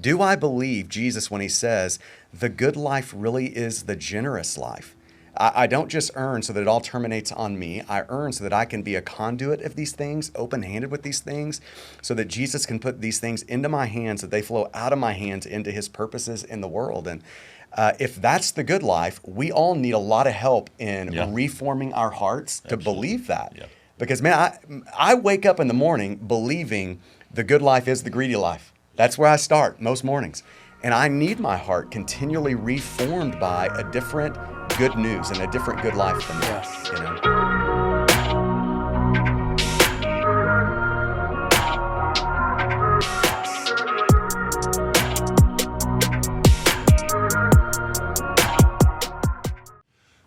Do I believe Jesus when he says the good life really is the generous life? I don't just earn so that it all terminates on me. I earn so that I can be a conduit of these things, open-handed with these things, so that Jesus can put these things into my hands, that they flow out of my hands into his purposes in the world. And if that's the good life, we all need a lot of help in reforming our hearts to believe that. Yeah. Because, man, I wake up in the morning believing the good life is the greedy life. That's where I start most mornings. And I need my heart continually reformed by a different good news and a different good life than that. You know?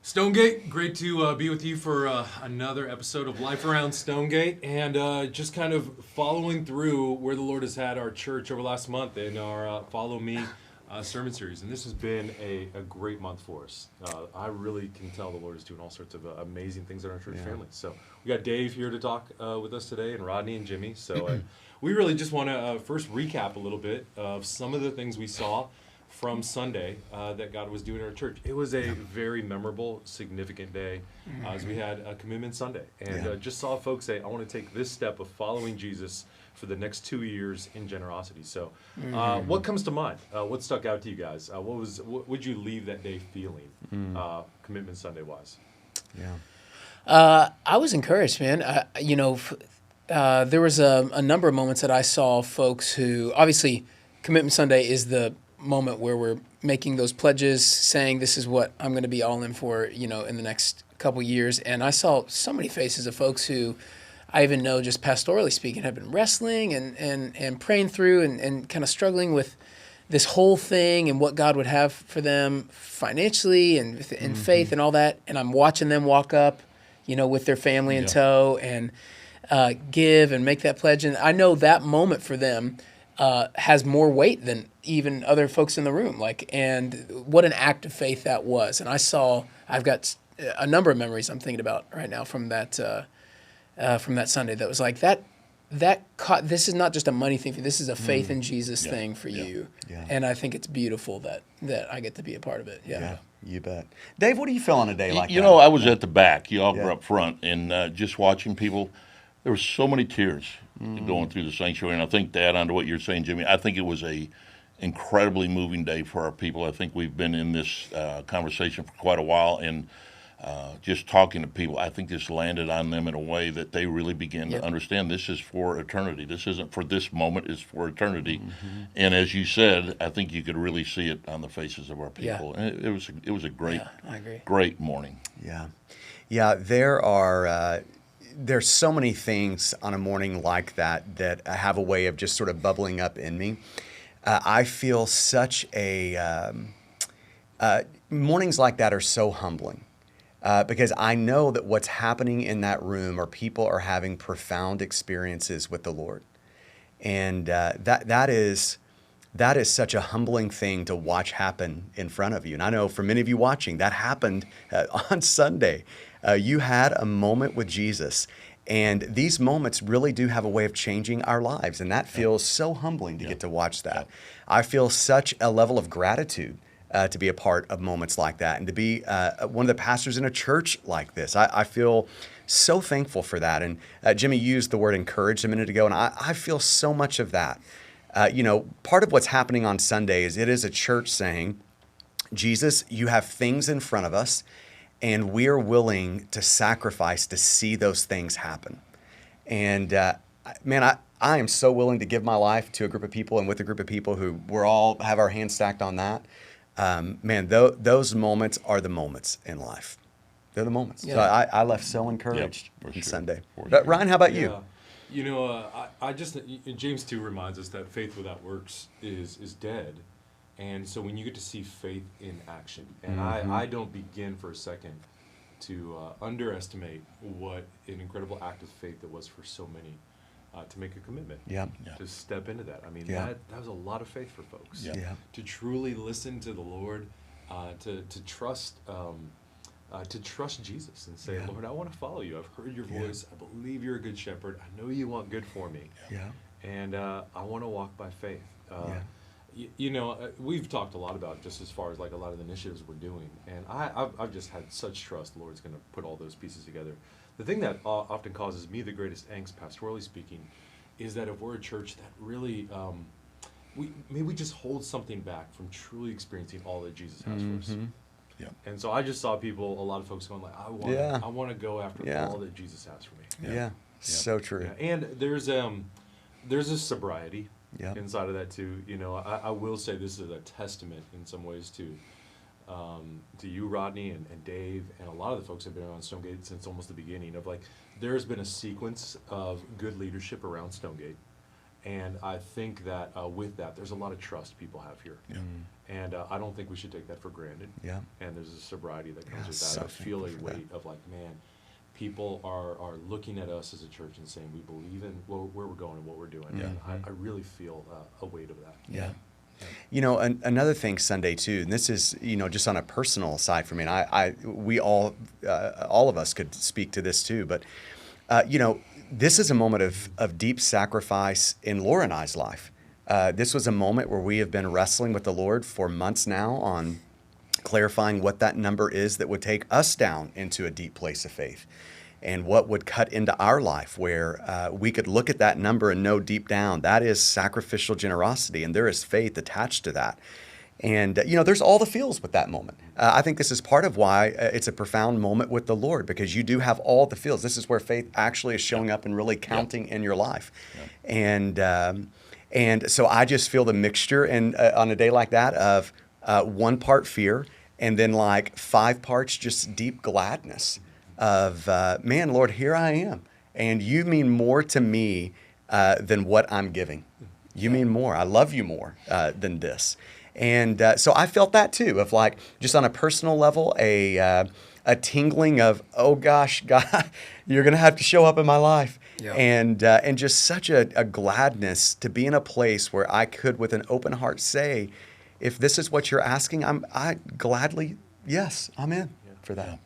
Stonegate, great to be with you for another episode of Life Around Stonegate, and just kind of following through where the Lord has had our church over the last month in our Follow Me sermon series. And this has been a great month for us. I really can tell the Lord is doing all sorts of amazing things in our church family. So we got Dave here to talk with us today, and Rodney and Jimmy. So we really just want to first recap a little bit of some of the things we saw from Sunday that God was doing in our church. It was a very memorable, significant day as we had a Commitment Sunday. And just saw folks say, I want to take this step of following Jesus for the next 2 years in generosity. So what comes to mind? What stuck out to you guys? What would you leave that day feeling, Commitment Sunday-wise? I was encouraged, man. There was a number of moments that I saw folks who, obviously, Commitment Sunday is the moment where we're making those pledges, saying this is what I'm going to be all in for, in the next couple years. And I saw so many faces of folks who I even know, just pastorally speaking, have been wrestling and praying through and kind of struggling with this whole thing and what God would have for them financially and in faith and all that. And I'm watching them walk up, with their family in tow and give and make that pledge. And I know that moment for them has more weight than even other folks in the room. And what an act of faith that was. And I've got a number of memories I'm thinking about right now from that Sunday. That was like this is not just a money thing for you. This is a faith in Jesus thing for you. Yeah. And I think it's beautiful that I get to be a part of it. Yeah. You bet. Dave, what do you feel on a day like that? I was at the back. Y'all were up front, and just watching people, there were so many tears going through the sanctuary. And I think to add on to what you're saying, Jimmy, I think it was a incredibly moving day for our people. I think we've been in this conversation for quite a while, and just talking to people, I think this landed on them in a way that they really began to understand this is for eternity. This isn't for this moment, it's for eternity. And as you said, I think you could really see it on the faces of our people. And it was a great, great morning. Yeah, there's so many things on a morning like that have a way of just sort of bubbling up in me. I feel such mornings like that are so humbling. Because I know that what's happening in that room are people are having profound experiences with the Lord. And that is such a humbling thing to watch happen in front of you. And I know for many of you watching, that happened on Sunday. You had a moment with Jesus. And these moments really do have a way of changing our lives. And that feels so humbling to get to watch that. I feel such a level of gratitude to be a part of moments like that and to be one of the pastors in a church like this. I feel so thankful for that. And Jimmy used the word encouraged a minute ago, and I feel so much of that. Part of what's happening on Sunday is it is a church saying, Jesus, you have things in front of us, and we're willing to sacrifice to see those things happen. And man, I am so willing to give my life to a group of people and with a group of people who we're all have our hands stacked on that. Those moments are the moments in life. They're the moments. So I left so encouraged on Sunday. But Ryan, how about you? I just, James 2 reminds us that faith without works is dead. And so when you get to see faith in action, and I don't begin for a second to underestimate what an incredible act of faith it was for so many to make a commitment, to step into that. I mean, that was a lot of faith for folks. To truly listen to the Lord, to trust Jesus and say, Lord, I want to follow you. I've heard your voice. I believe you're a good shepherd. I know you want good for me. And I want to walk by faith. we've talked a lot about just as far as like a lot of the initiatives we're doing, and I've just had such trust the Lord's going to put all those pieces together. The thing that often causes me the greatest angst, pastorally speaking, is that if we're a church that really, we just hold something back from truly experiencing all that Jesus has for us. Yeah. And so I just saw people, a lot of folks going like, I want to go after all that Jesus has for me. Yeah. So true. Yeah. And there's a sobriety Yeah. inside of that too. I will say this is a testament in some ways to you, Rodney, and Dave, and a lot of the folks have been around Stonegate since almost the beginning of like, there's been a sequence of good leadership around Stonegate. And I think that with that, there's a lot of trust people have here. Yeah. And I don't think we should take that for granted. Yeah. And there's a sobriety that comes with so that. I feel a thankful for weight of like, man, people are looking at us as a church and saying we believe in where we're going and what we're doing. Yeah. And I really feel a weight of that. Yeah. Another thing Sunday too, and this is, just on a personal side for me, and we all of us could speak to this too, but, this is a moment of deep sacrifice in Laura and I's life. This was a moment where we have been wrestling with the Lord for months now on clarifying what that number is that would take us down into a deep place of faith, and what would cut into our life where we could look at that number and know deep down that is sacrificial generosity, and there is faith attached to that. And, there's all the feels with that moment. I think this is part of why it's a profound moment with the Lord, because you do have all the feels. This is where faith actually is showing up and really counting in your life. And so I just feel the mixture and on a day like that of 1 part fear and then like 5 parts just deep gladness of, man, Lord, here I am. And you mean more to me than what I'm giving. You mean more. I love you more than this. And so I felt that too, of like, just on a personal level, a tingling of, oh gosh, God, you're going to have to show up in my life. Yeah. And just such a gladness to be in a place where I could, with an open heart, say, if this is what you're asking, I gladly, yes, I'm in for that.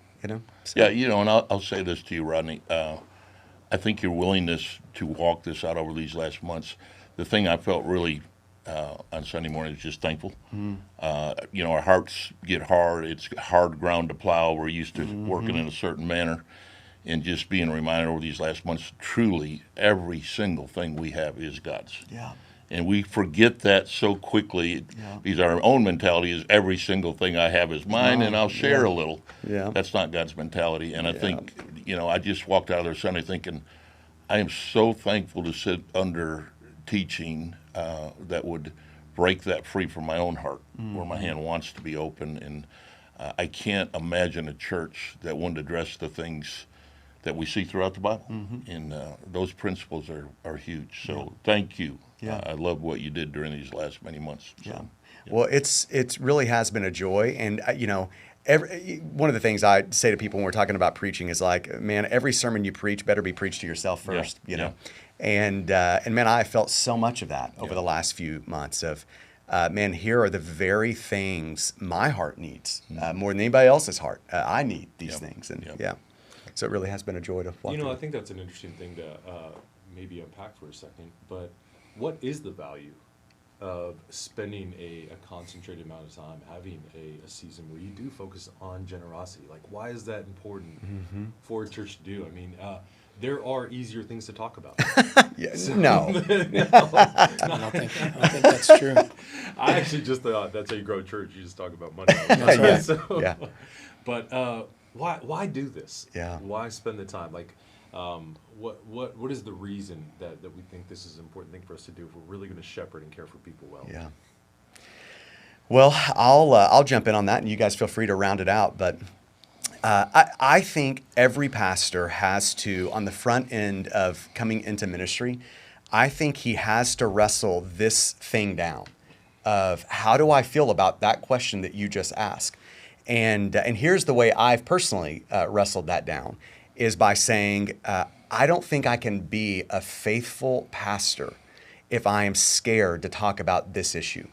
So. Yeah, and I'll say this to you, Rodney. I think your willingness to walk this out over these last months, the thing I felt really on Sunday morning is just thankful. Our hearts get hard. It's hard ground to plow. We're used to working in a certain manner. And just being reminded over these last months, truly every single thing we have is God's. Yeah. And we forget that so quickly because our own mentality is every single thing I have is mine and I'll share a little. Yeah. That's not God's mentality. And I think, I just walked out of there Sunday thinking, I am so thankful to sit under teaching that would break that free from my own heart, where my hand wants to be open. And I can't imagine a church that wouldn't address the things that we see throughout the Bible. And those principles are huge. So thank you. I love what you did during these last many months. So, Well, it really has been a joy. And, one of the things I say to people when we're talking about preaching is like, man, every sermon you preach better be preached to yourself first, know. And man, I felt so much of that over the last few months of, man, here are the very things my heart needs more than anybody else's heart. I need these things. And so it really has been a joy to walk through. I think that's an interesting thing to maybe unpack for a second, but what is the value of spending a concentrated amount of time, having a season where you do focus on generosity? Like, why is that important for a church to do? I mean, there are easier things to talk about. No. I don't think that's true. I actually just thought that's how you grow a church. You just talk about money. That's right. So, but why do this? Yeah. Why spend the time? Like, what is the reason that we think this is an important thing for us to do if we're really going to shepherd and care for people well? Yeah. Well, I'll jump in on that, and you guys feel free to round it out. But I think every pastor has to, on the front end of coming into ministry, I think he has to wrestle this thing down of how do I feel about that question that you just asked. And here's the way I've personally wrestled that down, is by saying, I don't think I can be a faithful pastor if I am scared to talk about this issue.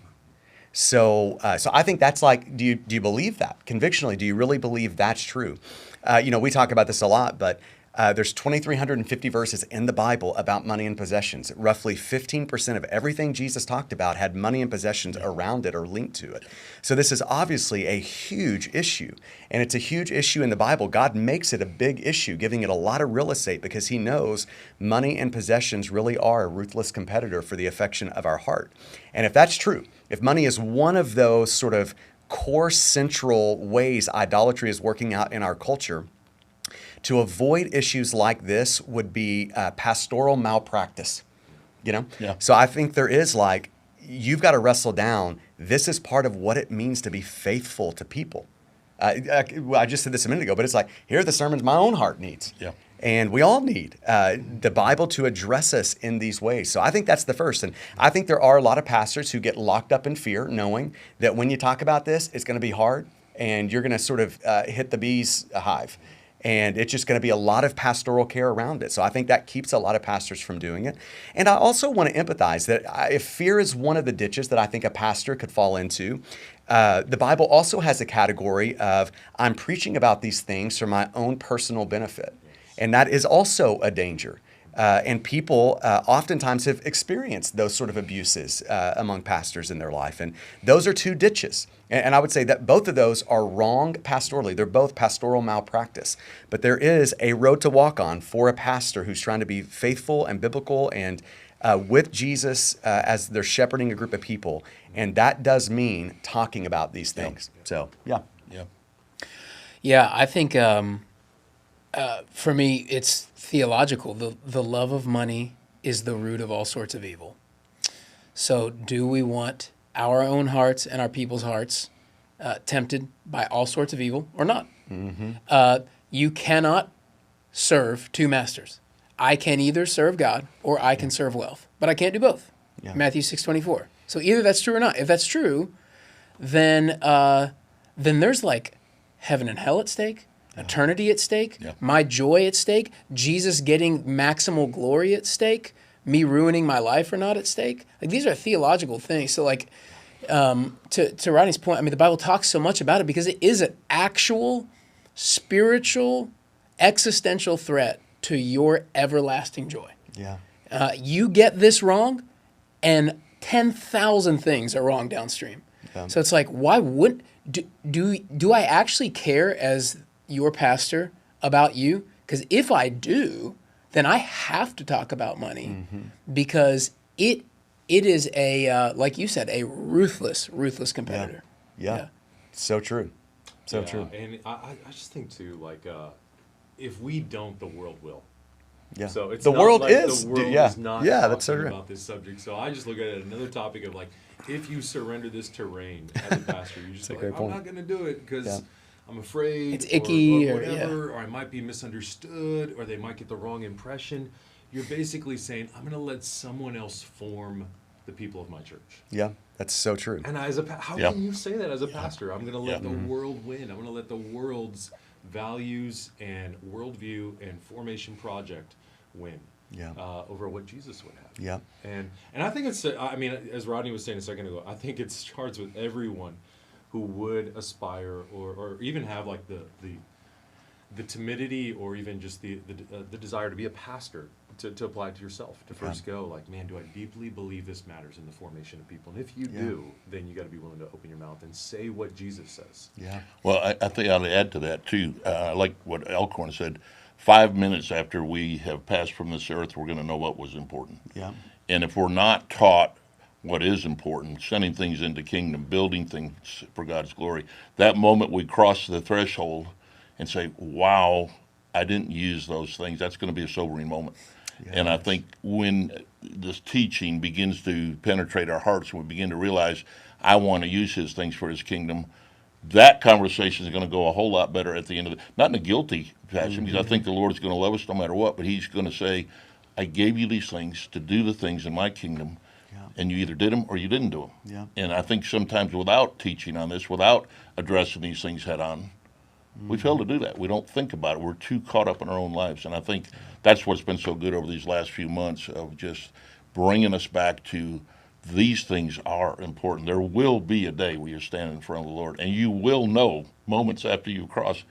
So I think that's like, do you believe that convictionally? Do you really believe that's true? We talk about this a lot, but There's 2,350 verses in the Bible about money and possessions. Roughly 15% of everything Jesus talked about had money and possessions around it or linked to it. So this is obviously a huge issue, and it's a huge issue in the Bible. God makes it a big issue, giving it a lot of real estate because he knows money and possessions really are a ruthless competitor for the affection of our heart. And if that's true, if money is one of those sort of core central ways idolatry is working out in our culture, to avoid issues like this would be pastoral malpractice, you know? Yeah. So I think there is like, you've got to wrestle down, this is part of what it means to be faithful to people. I just said this a minute ago, but it's like, here are the sermons my own heart needs. Yeah. And we all need the Bible to address us in these ways. So I think that's the first. And I think there are a lot of pastors who get locked up in fear, knowing that when you talk about this, it's going to be hard and you're going to sort of hit the bee's hive. And it's just going to be a lot of pastoral care around it. So I think that keeps a lot of pastors from doing it. And I also want to empathize that if fear is one of the ditches that I think a pastor could fall into, the Bible also has a category of I'm preaching about these things for my own personal benefit. And that is also a danger. And people oftentimes have experienced those sort of abuses among pastors in their life. And those are two ditches. And I would say that both of those are wrong pastorally. They're both pastoral malpractice. But there is a road to walk on for a pastor who's trying to be faithful and biblical and with Jesus as they're shepherding a group of people. And that does mean talking about these things. So, yeah. Yeah. Yeah, I think for me, it's theological. The love of money is the root of all sorts of evil. So do we want our own hearts and our people's hearts tempted by all sorts of evil or not? Mm-hmm. You cannot serve two masters. I can either serve God or I can serve wealth, but I can't do both. Yeah. Matthew 6:24. So either that's true or not. If that's true, then there's like heaven and hell at stake. Eternity at stake, my joy at stake, Jesus getting maximal glory at stake, me ruining my life or not at stake. Like these are theological things. So like to Rodney's point, I mean the Bible talks so much about it because it is an actual spiritual existential threat to your everlasting joy. Yeah. You get this wrong and 10,000 things are wrong downstream. Yeah. So it's like why wouldn't do I actually care as your pastor about you? Because if I do, then I have to talk about money because it is a like you said, a ruthless competitor. Yeah. So true. So true. And I just think too, like if we don't, the world will. Yeah. So it's the not world like is. the world yeah. is not yeah. talking That's so true. about this subject. So I just look at it another topic of like, if you surrender this terrain as a pastor, you just like, I'm not going to do it because I'm afraid it's icky or whatever, or I might be misunderstood, or they might get the wrong impression. You're basically saying, I'm going to let someone else form the people of my church. Yeah, that's so true. And as how can you say that as a pastor? I'm going to let the world win. I'm going to let the world's values and worldview and formation project win. Over what Jesus would have. Yeah. And I think it's, I mean, as Rodney was saying a second ago, I think it starts with everyone who would aspire or even have like the timidity or even just the desire to be a pastor to apply it to yourself, to first go like, man, do I deeply believe this matters in the formation of people? And if you do, then you got to be willing to open your mouth and say what Jesus says. Yeah. Well, I think I'll add to that too. Like what Elkhorn said, 5 minutes after we have passed from this earth, we're going to know what was important. Yeah. And if we're not taught what is important, sending things into kingdom, building things for God's glory, that moment we cross the threshold and say, wow, I didn't use those things, that's going to be a sobering moment. Yes. And I think when this teaching begins to penetrate our hearts, we begin to realize, I want to use his things for his kingdom, that conversation is going to go a whole lot better at the end of it. Not in a guilty fashion, because I think the Lord is going to love us no matter what, but he's going to say, I gave you these things to do the things in my kingdom, and you either did them or you didn't do them. Yeah. And I think sometimes without teaching on this, without addressing these things head on, we fail to do that. We don't think about it. We're too caught up in our own lives. And I think that's what's been so good over these last few months of just bringing us back to these things are important. There will be a day where you're standing in front of the Lord, and you will know moments after you cross,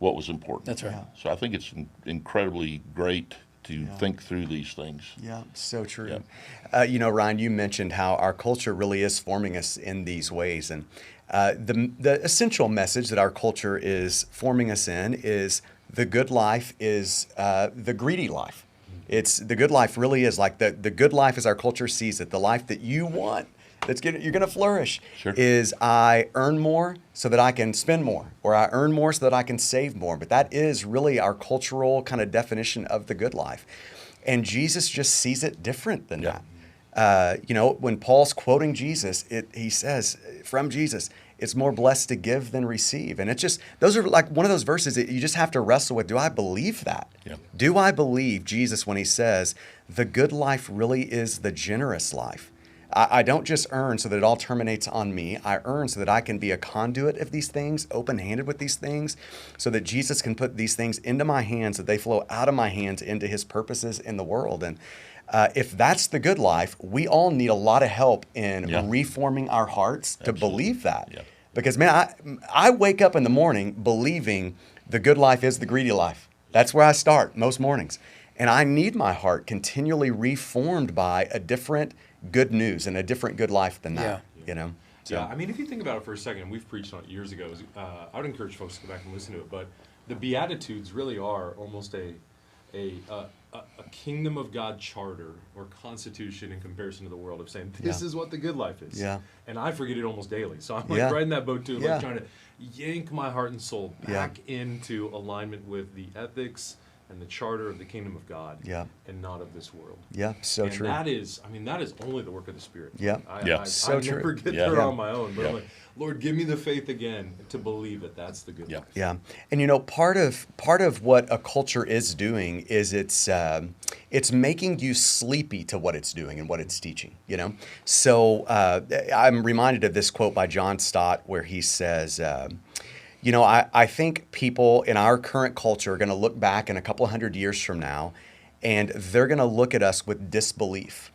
what was important. That's right. Yeah. So I think it's incredibly great to think through these things. Yeah, so true. Yeah. Ryan, you mentioned how our culture really is forming us in these ways. And the essential message that our culture is forming us in is the good life is the greedy life. It's the good life really is like the good life as our culture sees it, the life that you want. You're going to flourish. Sure. Is I earn more so that I can spend more, or I earn more so that I can save more. But that is really our cultural kind of definition of the good life. And Jesus just sees it different than Yeah. that. When Paul's quoting Jesus, he says from Jesus, it's more blessed to give than receive. And it's just, those are like one of those verses that you just have to wrestle with. Do I believe that? Yeah. Do I believe Jesus when he says the good life really is the generous life? I don't just earn so that it all terminates on me. I earn so that I can be a conduit of these things, open-handed with these things, so that Jesus can put these things into my hands, that they flow out of my hands into his purposes in the world. And if that's the good life, we all need a lot of help in reforming our hearts to believe that. Yeah. Because, man, I wake up in the morning believing the good life is the greedy life. That's where I start most mornings. And I need my heart continually reformed by a different good news and a different good life than that, So. Yeah, I mean, if you think about it for a second, and we've preached on it years ago, I would encourage folks to go back and listen to it, but the Beatitudes really are almost a kingdom of God charter or constitution in comparison to the world of saying, this is what the good life is. Yeah. And I forget it almost daily. So I'm right in that boat too, Yeah. trying to yank my heart and soul back into alignment with the ethics and the charter of the kingdom of God, and not of this world. Yeah, so and true. that is only the work of the Spirit. Yeah. I So true. never get there on my own, but I'm like, Lord, give me the faith again to believe that that's the good life. Yeah, and part of what a culture is doing is it's making you sleepy to what it's doing and what it's teaching. So I'm reminded of this quote by John Stott where he says. I think people in our current culture are going to look back in a couple of 100 years from now, and they're going to look at us with disbelief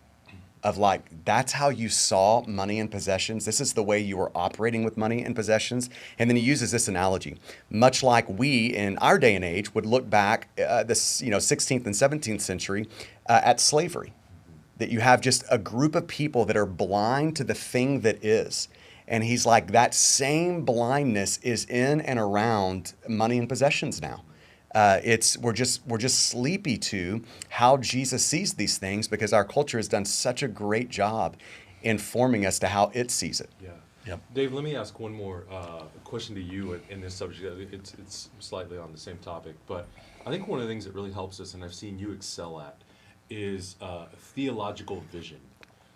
of like, that's how you saw money and possessions. This is the way you were operating with money and possessions. And then he uses this analogy, much like we in our day and age would look back this 16th and 17th century at slavery, that you have just a group of people that are blind to the thing that is. And he's like, that same blindness is in and around money and possessions now. We're just sleepy to how Jesus sees these things because our culture has done such a great job informing us to how it sees it. Yeah. Yep. Dave, let me ask one more question to you in this subject. It's slightly on the same topic, but I think one of the things that really helps us, and I've seen you excel at, is theological vision.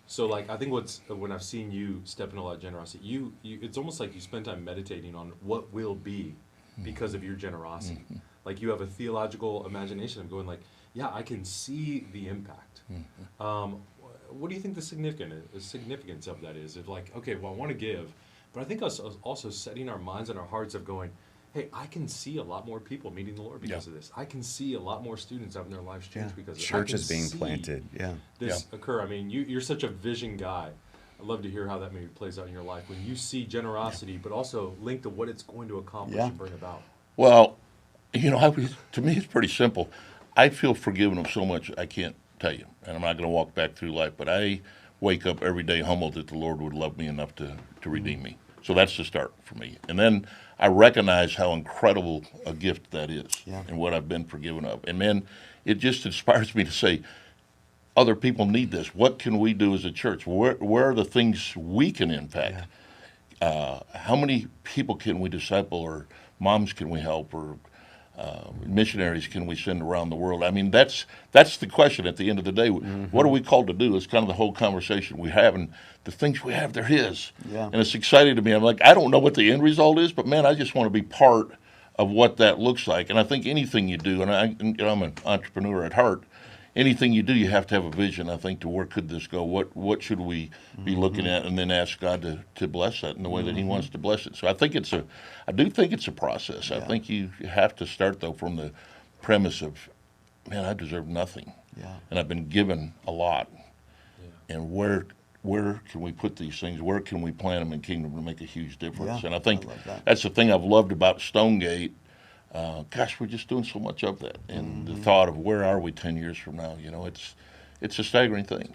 So, like, I think when I've seen you step in a lot of generosity, you it's almost like you spend time meditating on what will be because of your generosity. Mm-hmm. Like, you have a theological imagination of going like, yeah, I can see the impact. Mm-hmm. What do you think the significance of that is? Of like, okay, well, I want to give, but I think us also setting our minds and our hearts of going, hey, I can see a lot more people meeting the Lord because of this. I can see a lot more students having their lives changed because of this. Churches being planted. This occur. I mean, you're such a vision guy. I'd love to hear how that maybe plays out in your life when you see generosity, but also linked to what it's going to accomplish and bring about. Well, to me, it's pretty simple. I feel forgiven of so much I can't tell you, and I'm not going to walk back through life, but I wake up every day humbled that the Lord would love me enough to redeem me. So that's the start for me. And then I recognize how incredible a gift that is and what I've been forgiven of. And then it just inspires me to say, other people need this. What can we do as a church? Where are the things we can impact? How many people can we disciple, or moms can we help, or missionaries can we send around the world? I mean, that's the question at the end of the day. Mm-hmm. What are we called to do? It's kind of the whole conversation we have, and the things we have, they're His. Yeah. And it's exciting to me. I'm like, I don't know what the end result is, but man, I just want to be part of what that looks like. And I think anything you do, and I'm an entrepreneur at heart, anything you do, you have to have a vision, I think, to where could this go? What should we be looking at? And then ask God to bless that in the way that He wants to bless it. So I do think it's a process. I think you have to start, though, from the premise of, man, I deserve nothing. Yeah. And I've been given a lot. Yeah. And where can we put these things? Where can we plant them in kingdom to make a huge difference? And I think that's the thing I've loved about Stonegate. Gosh, we're just doing so much of that. And the thought of where are we 10 years from now, it's a staggering thing.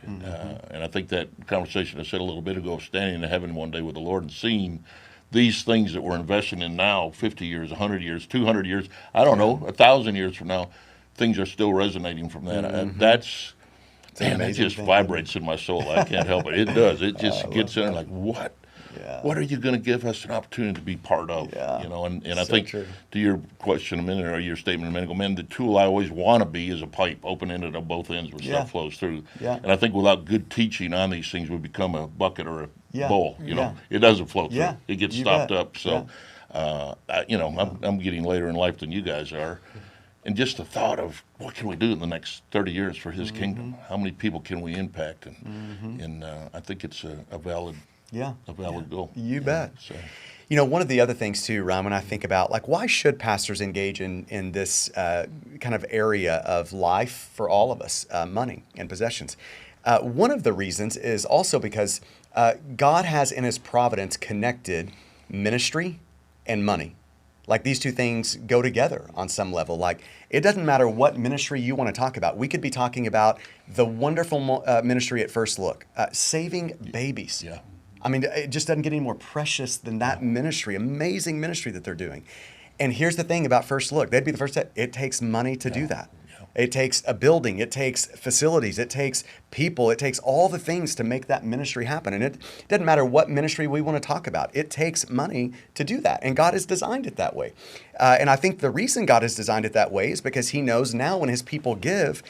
And I think that conversation I said a little bit ago, standing in heaven one day with the Lord and seeing these things that we're investing in now, 50 years, 100 years, 200 years, I don't know, 1,000 years from now, things are still resonating from that. That just vibrates in my soul. I can't help it. It does. It just gets in there like, what? Yeah. What are you going to give us an opportunity to be part of? Yeah. And I think true. to your question a minute or your statement a minute ago, man, the tool I always want to be is a pipe, open-ended on both ends where stuff flows through. Yeah. And I think without good teaching on these things, we become a bucket or a bowl. Yeah. It doesn't flow through. Yeah. It gets You stopped bet. up. So, I'm getting later in life than you guys are. And just the thought of what can we do in the next 30 years for His kingdom? How many people can we impact? And I think it's a valid goal. You bet. So. One of the other things too, Ron, when I think about why should pastors engage in this kind of area of life for all of us, money and possessions? One of the reasons is also because God has in His providence connected ministry and money. Like these two things go together on some level. Like it doesn't matter what ministry you want to talk about. We could be talking about the wonderful ministry at First Look, saving babies. Yeah. I mean, it just doesn't get any more precious than that ministry, amazing ministry that they're doing. And here's the thing about First Look. They'd be the first step. It takes money to do that. It takes a building. It takes facilities. It takes people. It takes all the things to make that ministry happen. And it doesn't matter what ministry we want to talk about. It takes money to do that. And God has designed it that way. And I think the reason God has designed it that way is because He knows now when His people give,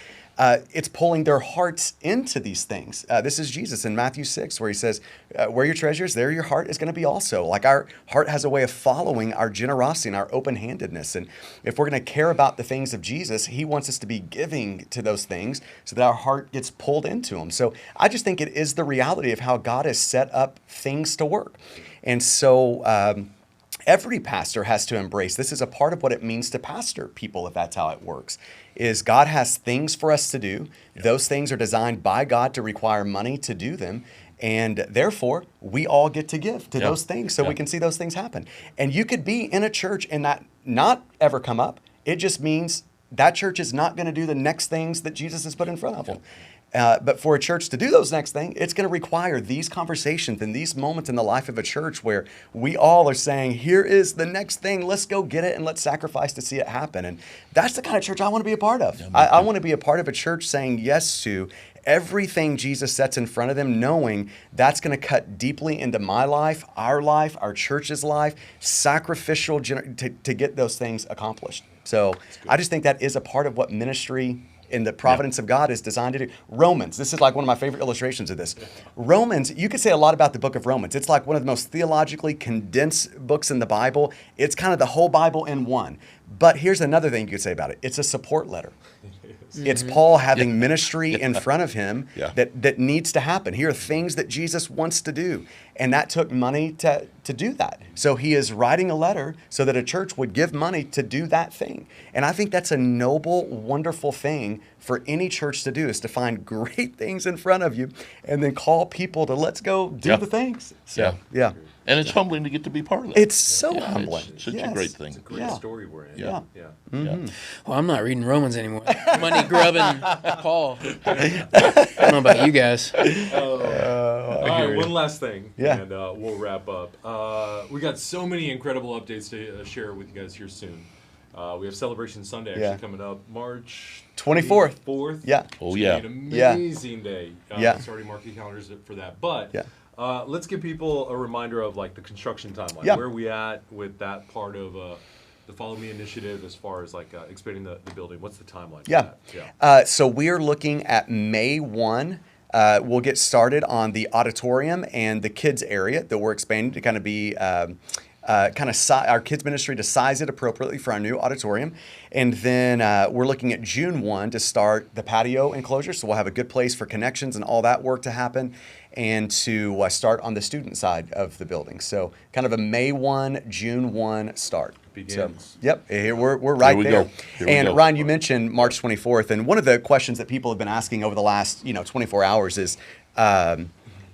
it's pulling their hearts into these things. This is Jesus in Matthew 6, where He says, where your treasure is, there your heart is going to be also. Like our heart has a way of following our generosity and our open-handedness. And if we're going to care about the things of Jesus, He wants us to be giving to those things so that our heart gets pulled into them. So I just think it is the reality of how God has set up things to work. And so every pastor has to embrace this is a part of what it means to pastor people, if that's how it works, is God has things for us to do. Those things are designed by God to require money to do them. And therefore, we all get to give to those things so we can see those things happen. And you could be in a church and that not ever come up. It just means that church is not going to do the next things that Jesus has put in front of them. But for a church to do those next things, it's going to require these conversations and these moments in the life of a church where we all are saying, here is the next thing, let's go get it and let's sacrifice to see it happen. And that's the kind of church I want to be a part of. I want to be a part of a church saying yes to everything Jesus sets in front of them, knowing that's going to cut deeply into my life, our church's life, sacrificial to get those things accomplished. So I just think that is a part of what ministry in the providence of God is designed to do. Romans, this is like one of my favorite illustrations of this. Romans, you could say a lot about the book of Romans. It's like one of the most theologically condensed books in the Bible. It's kind of the whole Bible in one. But here's another thing you could say about it. It's a support letter. It's Paul having ministry in front of him that needs to happen. Here are things that Jesus wants to do. And that took money to do that. So he is writing a letter so that a church would give money to do that thing. And I think that's a noble, wonderful thing for any church to do, is to find great things in front of you and then call people to let's go do the things. So, yeah. And it's humbling to get to be part of that. It's so humbling. It's such a great thing. It's a great story we're in. Yeah. Well, I'm not reading Romans anymore. Money grubbing Paul. I don't know about you guys. All right, one last thing, and we'll wrap up. We got so many incredible updates to share with you guys here soon. We have Celebration Sunday actually coming up March 24th. Yeah. Oh, yeah. It's gonna be an amazing day. Yeah. Sorry, mark your calendars for that. But Yeah. let's give people a reminder of like the construction timeline. Yeah. Where are we at with that part of the Follow Me initiative as far as like expanding the building? What's the timeline for that? Yeah. So we are looking at May 1. We'll get started on the auditorium and the kids area that we're expanding to kind of be our kids ministry to size it appropriately for our new auditorium. And then we're looking at June 1 to start the patio enclosure. So we'll have a good place for connections and all that work to happen, and to start on the student side of the building. So kind of a May 1, June 1 start. Begins. So, here we're right there. And Ryan, you mentioned March 24th, and one of the questions that people have been asking over the last 24 hours is,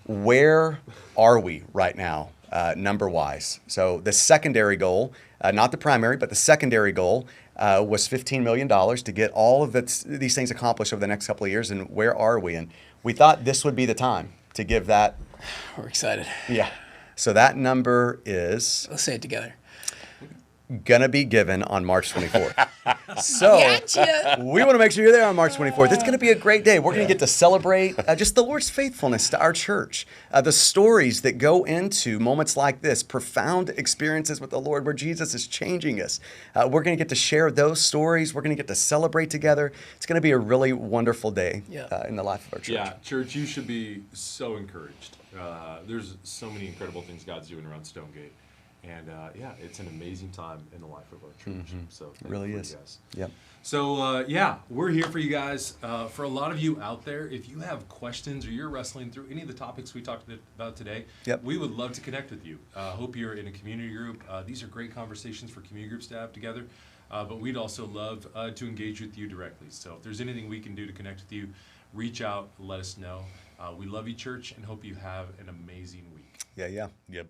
where are we right now number-wise. So the secondary goal, not the primary, but the secondary goal was $15 million to get all of these things accomplished over the next couple of years. And where are we? And we thought this would be the time to give that. We're excited. Yeah. So that number is Let's say it together. going to be given on March 24th. So Gotcha. we want to make sure you're there on March 24th. It's going to be a great day. We're going to get to celebrate just the Lord's faithfulness to our church, the stories that go into moments like this, profound experiences with the Lord where Jesus is changing us. We're going to get to share those stories. We're going to get to celebrate together. It's going to be a really wonderful day in the life of our church. Yeah, church, you should be so encouraged. There's so many incredible things God's doing around Stonegate. And it's an amazing time in the life of our church. So It really is. you guys. Yep. So we're here for you guys. For a lot of you out there, if you have questions or you're wrestling through any of the topics we talked about today, we would love to connect with you. Hope you're in a community group. These are great conversations for community groups to have together. But we'd also love to engage with you directly. So if there's anything we can do to connect with you, reach out, let us know. We love you, church, and hope you have an amazing week. Yeah. Yep.